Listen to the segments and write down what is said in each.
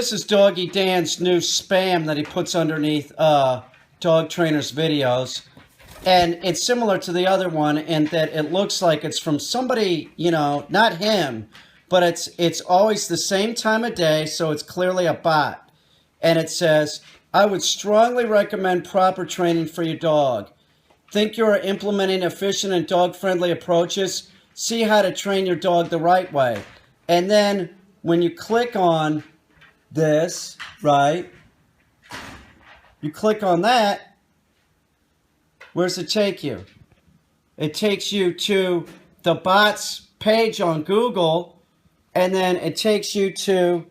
This is Doggy Dan's new spam that he puts underneath dog trainers' videos. And it's similar to the other one in that it looks like it's from somebody, you know, not him, but it's always the same time of day, so it's clearly a bot. And it says, I would strongly recommend proper training for your dog. Think you are implementing efficient and dog-friendly approaches? See how to train your dog the right way. And then when you click on this, right, you click on that, where's it take you? It takes you to the bot's page on Google, and then it takes you to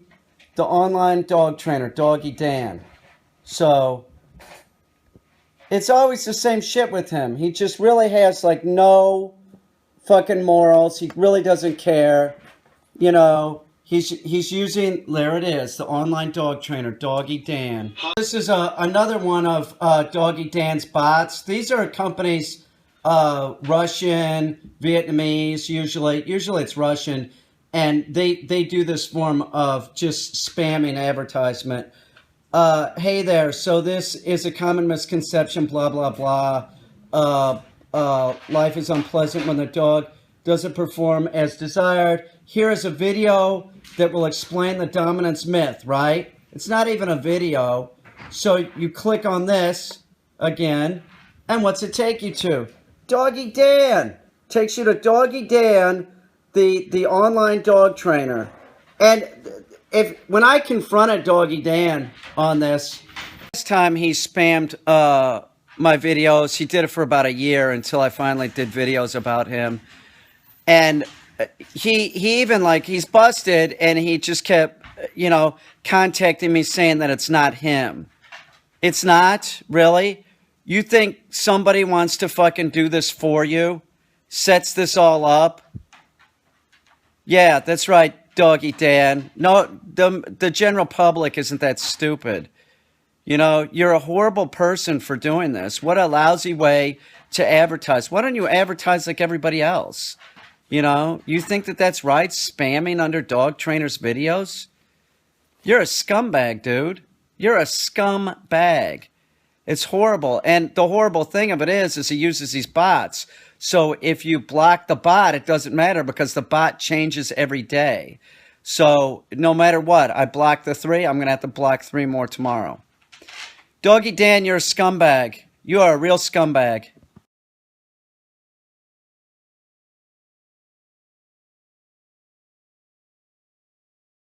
the online dog trainer, Doggy Dan. So it's always the same shit with him. He just really has like no fucking morals. He really doesn't care. You know, he's using, there it is, the online dog trainer, Doggy Dan. This is another one of Doggy Dan's bots. These are companies, Russian, Vietnamese, usually it's Russian, and they do this form of just spamming advertisement. Hey there, so this is a common misconception, blah, blah, blah. Life is unpleasant when the dog doesn't perform as desired. Here is a video that will explain the dominance myth, right? It's not even a video. So you click on this again, and what's it take you to? Doggy Dan. Takes you to Doggy Dan, the online dog trainer. And when I confronted Doggy Dan on this, last time he spammed my videos, he did it for about a year until I finally did videos about him. And he even, like, he's busted, and he just kept, you know, contacting me saying that it's not him. It's not? Really? You think somebody wants to fucking do this for you? Sets this all up? Yeah, that's right, Doggy Dan. No, the general public isn't that stupid. You know, you're a horrible person for doing this. What a lousy way to advertise. Why don't you advertise like everybody else? You know, you think that that's right, spamming under dog trainers' videos? You're a scumbag, dude. You're a scumbag. It's horrible. And the horrible thing of it is he uses these bots. So if you block the bot, it doesn't matter because the bot changes every day. So no matter what, I block the 3, I'm going to have to block 3 more tomorrow. Doggy Dan, you're a scumbag. You are a real scumbag.